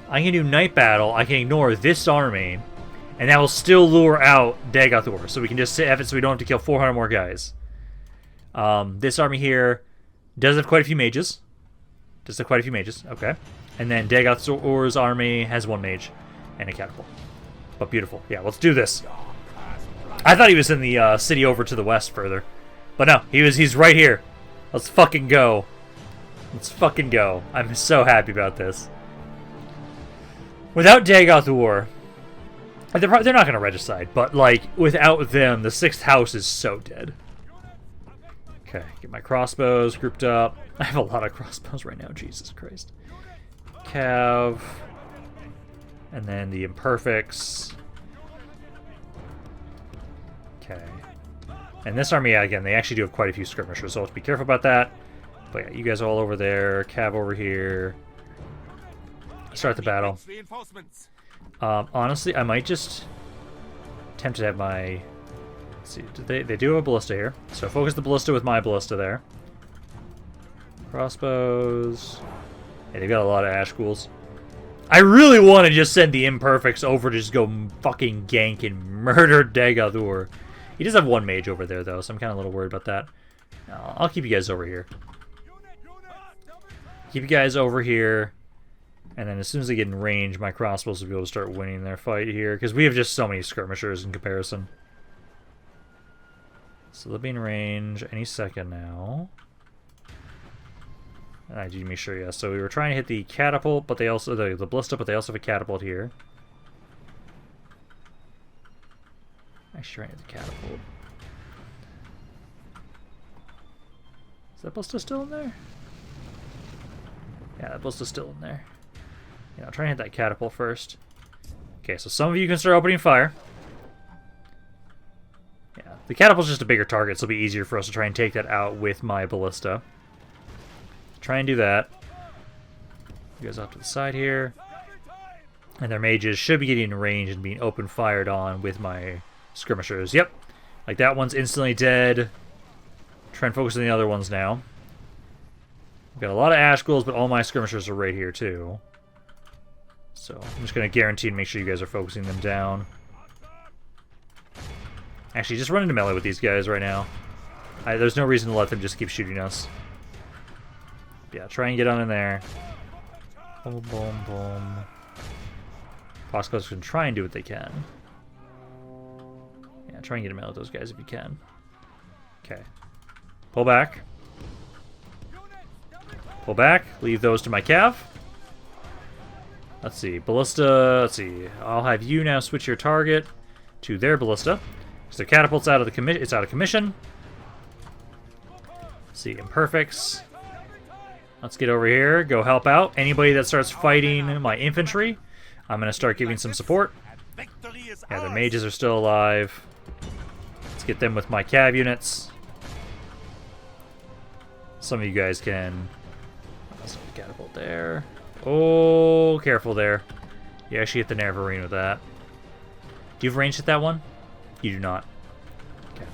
Speaker 1: I can do Night Battle, I can ignore this army, and that will still lure out Daggerfall, so we can just have it so we don't have to kill 400 more guys. This army here does have quite a few mages. Okay. And then Daggerfall's army has 1 mage and a catapult. But beautiful. Yeah, let's do this. I thought he was in the city over to the west further. But no, he's right here. Let's fucking go. Let's fucking go. I'm so happy about this. Without Daggerfall, they're not going to regicide, but like without them, the 6th house is so dead. Okay, get my crossbows grouped up. I have a lot of crossbows right now, Jesus Christ. Cav. And then the imperfects. Okay. And this army, again, they actually do have quite a few skirmishers, so let's be careful about that. But yeah, you guys are all over there. Cav over here. Start the battle.
Speaker 2: Reinforcements.
Speaker 1: Honestly, I might just attempt to have my... Let's see, they do have a ballista here. So focus the ballista with my ballista there. Crossbows. Yeah, they've got a lot of ash ghouls. I really want to just send the imperfects over to just go fucking gank and murder Daggerfall. He does have 1 mage over there, though, so I'm kind of a little worried about that. I'll keep you guys over here. Keep you guys over here. And then as soon as they get in range, my crossbows will be able to start winning their fight here. Because we have just so many skirmishers in comparison. So they'll be in range any second now. And I do make sure, yeah. So we were trying to hit the catapult, but they also... The ballista, but they also have a catapult here. Actually trying to hit the catapult. Is that ballista still in there? Yeah, that ballista's still in there. Yeah, I'll try and hit that catapult first. Okay, so some of you can start opening fire. Yeah, the catapult's just a bigger target, so it'll be easier for us to try and take that out with my ballista. Try and do that. You guys off to the side here. And their mages should be getting in range and being open fired on with my skirmishers. Yep. Like that one's instantly dead. Try and focus on the other ones now. We've got a lot of ash ghouls, but all my skirmishers are right here too. So I'm just going to guarantee and make sure you guys are focusing them down. Actually, just run into melee with these guys right now. There's no reason to let them just keep shooting us. Yeah, try and get on in there. Boom, boom, boom. Poscos can try and do what they can. Yeah, try and get a melee with those guys if you can. Okay. Pull back. Pull back. Leave those to my cav. Let's see. Ballista. Let's see. I'll have you now switch your target to their ballista. Because their catapult's out of the it's out of commission. see, imperfects. Let's get over here, go help out. Anybody that starts fighting my infantry, I'm going to start giving some support. Yeah, their mages are still alive. Let's get them with my cav units. Some of you guys can... Let's catapult there. Oh, careful there. You actually hit the Nervarine with that. Do you have range hit that one? You do not. Okay.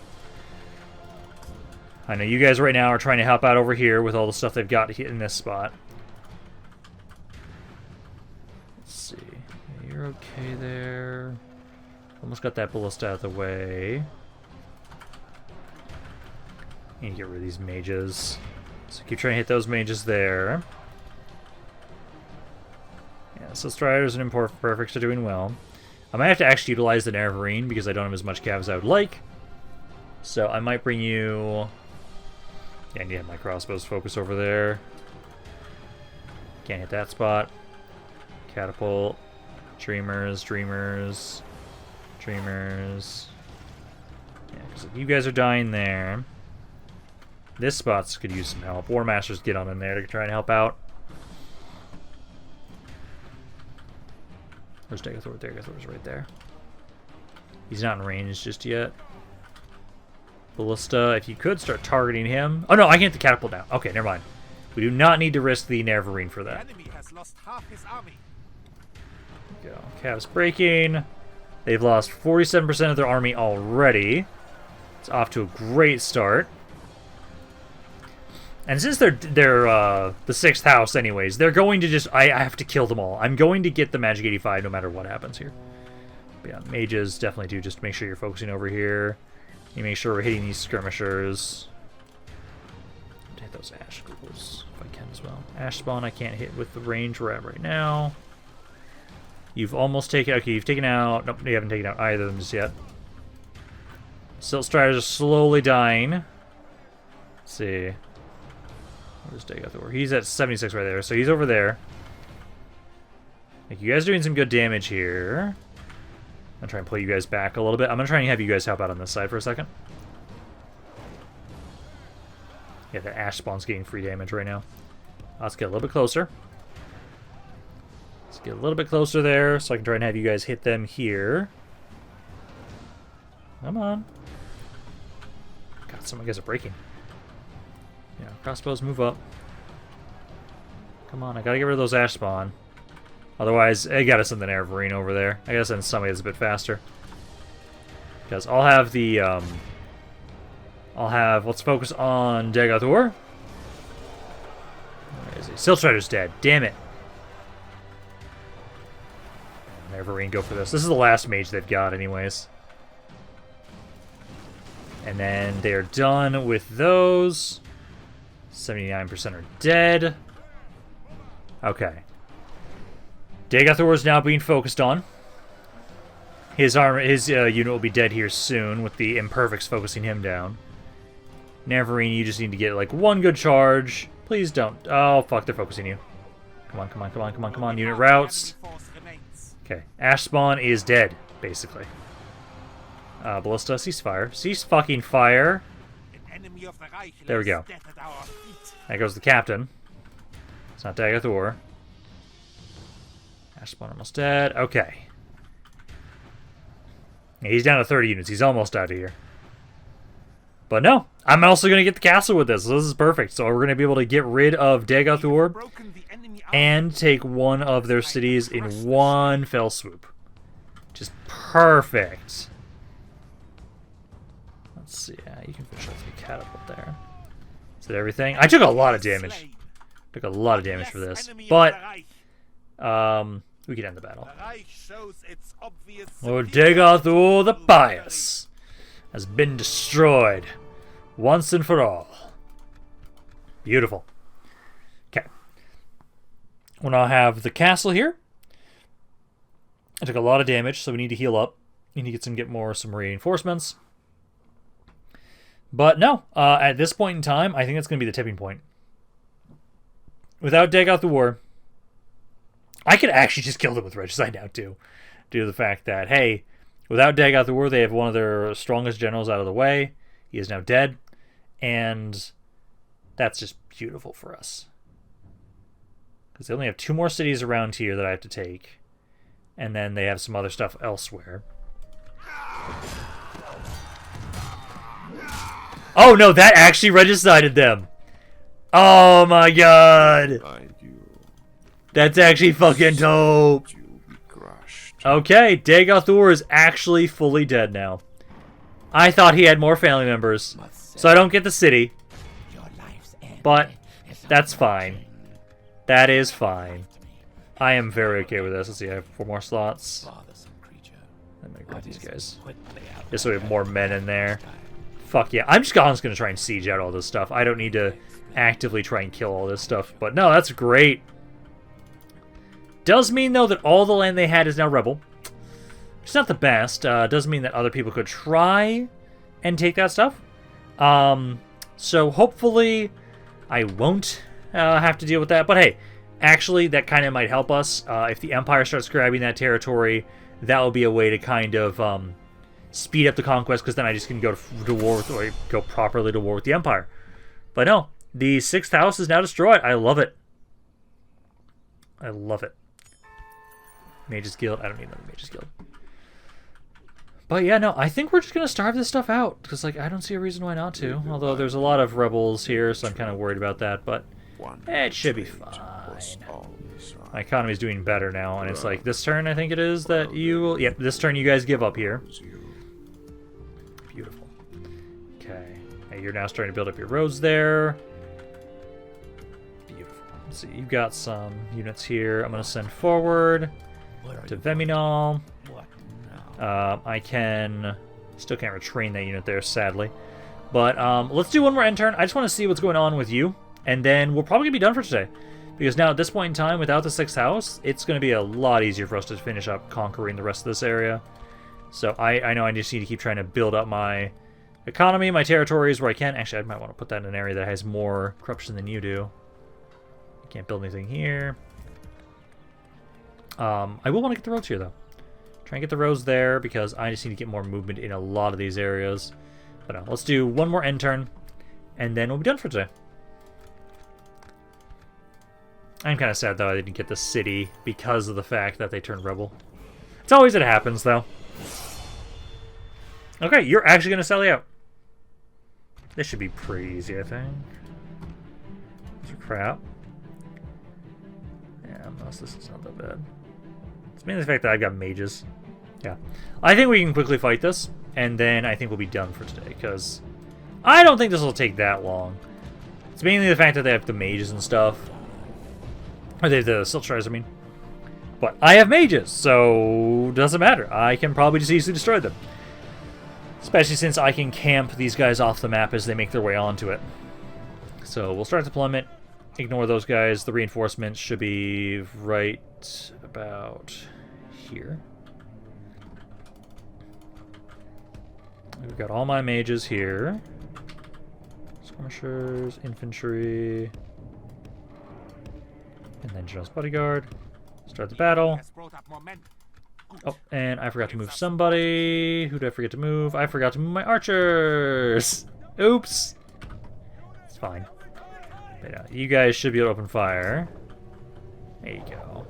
Speaker 1: I know you guys right now are trying to help out over here with all the stuff they've got in this spot. Let's see. Yeah, you're okay there. Almost got that ballista out of the way. Need to get rid of these mages. So keep trying to hit those mages there. Yeah, so Striders and Imperfects are doing well. I might have to actually utilize the Nervarine because I don't have as much cav as I would like. So I might bring you... Yeah, I need to have my crossbows focus over there. Can't hit that spot. Catapult. Dreamers. Yeah, because you guys are dying there. This spot's could use some help. War Masters get on in there to try and help out. Where's Daggerfall? Daggerfall's right there. He's not in range just yet. Ballista, if you could start targeting him. Oh no, I can hit the catapult now. Okay, never mind. We do not need to risk the Nervarine for that.
Speaker 2: Enemy has lost half his army.
Speaker 1: Go. Cav's breaking. They've lost 47% of their army already. It's off to a great start. And since they're the 6th house anyways, they're going to just... I have to kill them all. I'm going to get the Magic 85 no matter what happens here. But yeah, mages definitely do. Just make sure you're focusing over here. You make sure we're hitting these skirmishers. Hit those ash ghouls if I can as well. Ash spawn I can't hit with the range we're at right now. You've almost taken... Okay, you've taken out... Nope, you haven't taken out either of them just yet. Silt Striders are slowly dying. Let's see... Where's Daggerfall? He's at 76 right there, so he's over there. Like, you guys are doing some good damage here. I'm gonna try and pull you guys back a little bit. I'm gonna try and have you guys help out on this side for a second. Yeah, the Ash spawn's getting free damage right now. Let's get a little bit closer. Let's get a little bit closer there, so I can try and have you guys hit them here. Come on. God, some of you guys are breaking. Yeah, crossbows move up. Come on, I gotta get rid of those ash spawn. Otherwise, I gotta send the Nervarine over there. I gotta send somebody that's a bit faster. Because I'll have the, let's focus on Daggerfall. Where is he? Silt Strider's dead. Damn it. Nervarine, go for this. This is the last mage they've got anyways. And then they're done with those. 79% are dead. Okay. Daggerfall is now being focused on. His unit will be dead here soon with the Imperfects focusing him down. Nervarine, you just need to get like one good charge. Please don't. Oh, fuck, they're focusing you. Come on, come on, come on, come on, come on. Unit routes. Okay. Ash spawn is dead, basically. Ballista, cease fire. Cease fucking fire. There we go. There goes the captain. It's not Daggerfall. Ash spawn almost dead. Okay. Yeah, he's down to 30 units. He's almost out of here. But no, I'm also going to get the castle with this. So this is perfect. So we're going to be able to get rid of Daggerfall and take one of their cities in one fell swoop. Just perfect. Let's see. Yeah, you can finish off the catapult there. Is that everything? I took a lot of damage. Took a lot of damage for this. But, we can end the battle. Lord Daggerfall the Pious has been destroyed once and for all. Beautiful. Okay. We'll now have the castle here. I took a lot of damage, so we need to heal up. We need to get some reinforcements. But no, at this point in time, I think that's going to be the tipping point. Without Daggerfall, I could actually just kill them with Regicide now too. Due to the fact that, hey, without Daggerfall, they have one of their strongest generals out of the way. He is now dead. And That's just beautiful for us. Because they only have 2 more cities around here that I have to take. And then they have some other stuff elsewhere. Oh no, that actually regicided them. Oh my god. That's actually fucking dope. Okay, Daggerfall is actually fully dead now. I thought he had more family members, so I don't get the city. But that's fine. That is fine. I am very okay with this. Let's see, I have 4 more slots. I'm gonna grab these guys. Just so we have more men in there. Fuck yeah. I'm just gonna try and siege out all this stuff. I don't need to actively try and kill all this stuff. But no, that's great. Does mean, though, that all the land they had is now rebel. It's not the best. Does mean that other people could try and take that stuff. So hopefully I won't have to deal with that. But hey, actually, that kind of might help us. If the Empire starts grabbing that territory, that will be a way to kind of speed up the conquest, because then I just can go to war with, or go properly to war with the Empire. But no, the 6th house is now destroyed. I love it. I love it. Mage's Guild. I don't need another Mage's Guild. But yeah, no, I think we're just going to starve this stuff out, because like I don't see a reason why not to. Although there's a lot of rebels here, so I'm kind of worried about that, but it should be fine. My economy's doing better now, and it's like this turn, I think it is, that you will... Yep, this turn you guys give up here. Beautiful. Okay. Hey, you're now starting to build up your roads there. Beautiful. Let's see, you've got some units here. I'm going to send forward to Veminal. I can... Still can't retrain that unit there, sadly. But let's do one more end turn. I just want to see what's going on with you, and then we're probably going to be done for today. Because now, at this point in time, without the 6th house, it's going to be a lot easier for us to finish up conquering the rest of this area. So I know I just need to keep trying to build up my economy, my territories where I can. Actually, I might want to put that in an area that has more corruption than you do. I can't build anything here. I will want to get the roads here, though. Try and get the roads there, because I just need to get more movement in a lot of these areas. But no, let's do one more end turn, and then we'll be done for today. I'm kind of sad, though, I didn't get the city because of the fact that they turned rebel. It's always it happens, though. Okay, you're actually going to sell out. This should be pretty easy, I think. These are crap. Yeah, most of this is not that bad. It's mainly the fact that I've got mages. Yeah. I think we can quickly fight this, and then I think we'll be done for today, because I don't think this will take that long. It's mainly the fact that they have the mages and stuff. Or they have the Silt Striders, I mean. But I have mages, so doesn't matter. I can probably just easily destroy them. Especially since I can camp these guys off the map as they make their way onto it. So we'll start deployment. Ignore those guys. The reinforcements should be right about here. We've got all my mages here. Skirmishers, infantry... And then General's Bodyguard. Start the battle. Oh, and I forgot to move somebody. Who did I forget to move? I forgot to move my archers. Oops. It's fine. But yeah, you guys should be able to open fire. There you go.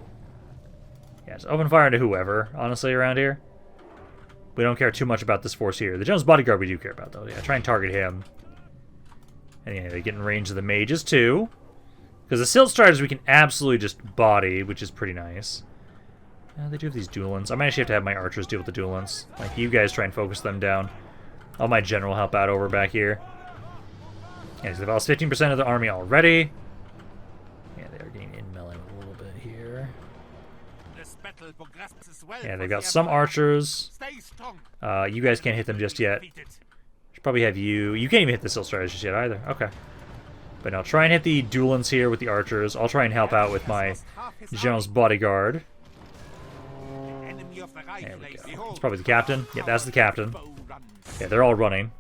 Speaker 1: Yeah, just open fire into whoever, honestly, around here. We don't care too much about this force here. The General's Bodyguard we do care about, though. Yeah, try and target him. And yeah, they get in range of the mages, too. Because the Silt Striders we can absolutely just body, which is pretty nice. They do have these duelants. I might actually have to have my archers deal with the duelants. Like, you guys try and focus them down. I'll my general help out over back here. Yeah, so they've lost 15% of the army already. Yeah, they are getting in melee a little bit here. Yeah, they've got some archers. You guys can't hit them just yet. Should probably have you. You can't even hit the Silt Striders just yet either. Okay. But I'll try and hit the duelants here with the archers. I'll try and help out with my General's Bodyguard. There we go. It's probably the captain. Yeah, that's the captain. Yeah, they're all running.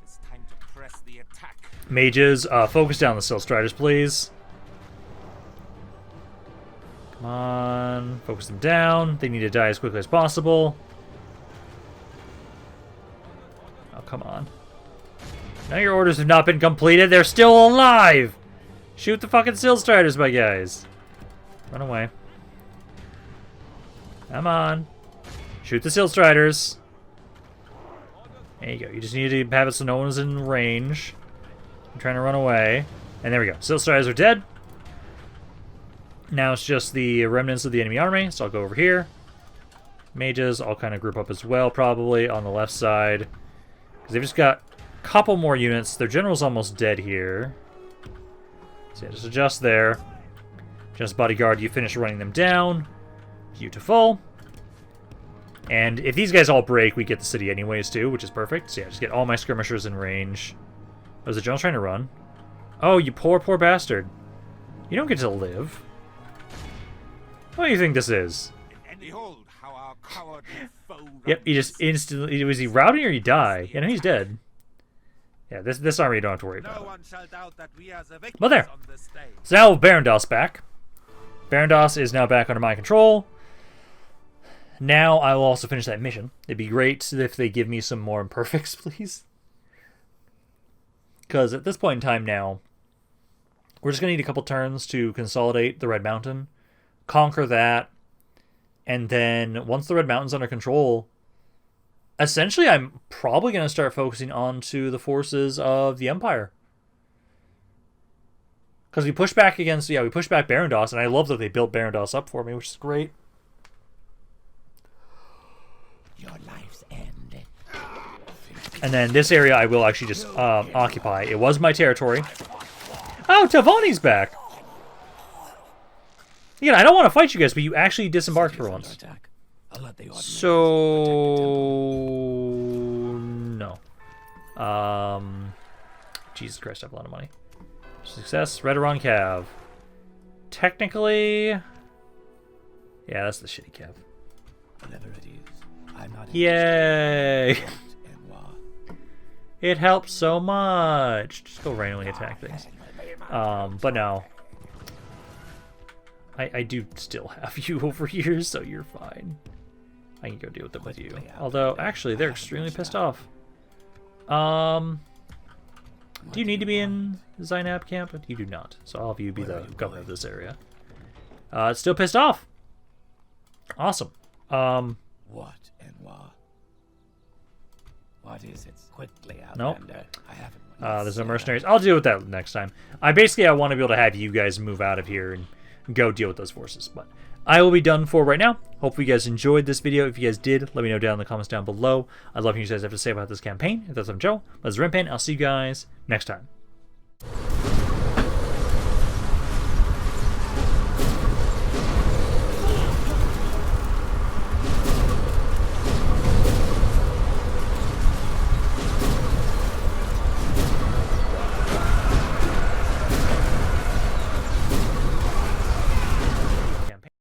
Speaker 1: Mages, focus down the Silt Striders, please. Come on. Focus them down. They need to die as quickly as possible. Oh, come on. Now your orders have not been completed. They're still alive! Shoot the fucking Seal Striders, my guys. Run away. Come on. Shoot the Seal Striders. There you go. You just need to have it so no one's in range. I'm trying to run away. And there we go. Seal Striders are dead. Now it's just the remnants of the enemy army, so I'll go over here. Mages, I'll kind of group up as well, probably, on the left side. Because they've just got a couple more units. Their general's almost dead here. So yeah, just adjust there. Just bodyguard, you finish running them down. Beautiful. And if these guys all break, we get the city anyways, too, which is perfect. So yeah, just get all my skirmishers in range. Oh, is the general trying to run? Oh, you poor, poor bastard. You don't get to live. What do you think this is?
Speaker 2: Behold how our cowardly foe
Speaker 1: Yep, he just instantly... Was he routing or he die? Yeah, no, he's dead. Yeah, this army you don't have to worry
Speaker 2: No
Speaker 1: about.
Speaker 2: one shall doubt that we are the victors
Speaker 1: But there.
Speaker 2: on this day.
Speaker 1: So now Berandas back. Berandas is now back under my control. Now I will also finish that mission. It'd be great if they give me some more imperfects, please. Because at this point in time now, we're just going to need a couple turns to consolidate the Red Mountain, conquer that, and then once the Red Mountain's under control, essentially I'm probably going to start focusing on to the forces of the Empire. Because we push back against, yeah, we push back Berandas, and I love that they built Berandas up for me, which is great.
Speaker 3: Your life's end.
Speaker 1: And then this area I will actually just occupy. It was my territory. Oh, Tavani's back! Again, I don't want to fight you guys, but you actually disembarked for once.
Speaker 3: I'll let the ordinary
Speaker 1: So... no. Jesus Christ, I have a lot of money. Success, Redoran Cav. Technically... yeah, that's the shitty Cav.
Speaker 3: whatever it is. I'm not
Speaker 1: Yay!
Speaker 3: interested in war.
Speaker 1: It helps so much. Just go randomly attack things. But no. I do still have you over here, so you're fine. I can go deal with them with you. Although, actually, they're extremely pissed off. Do you need to be in Zainab camp? You do not. So I'll have you be the governor of this area. It's still pissed off. Awesome.
Speaker 3: What and war? What is it? Quickly, Outlander. I haven't.
Speaker 1: There's no mercenaries. I'll deal with that next time. I want to be able to have you guys move out of here and go deal with those forces. But I will be done for right now. Hopefully you guys enjoyed this video. If you guys did, let me know down in the comments down below. I'd love to hear what you guys have to say about this campaign. If that's what I'm Joe, that's Rimpan. I'll see you guys next time.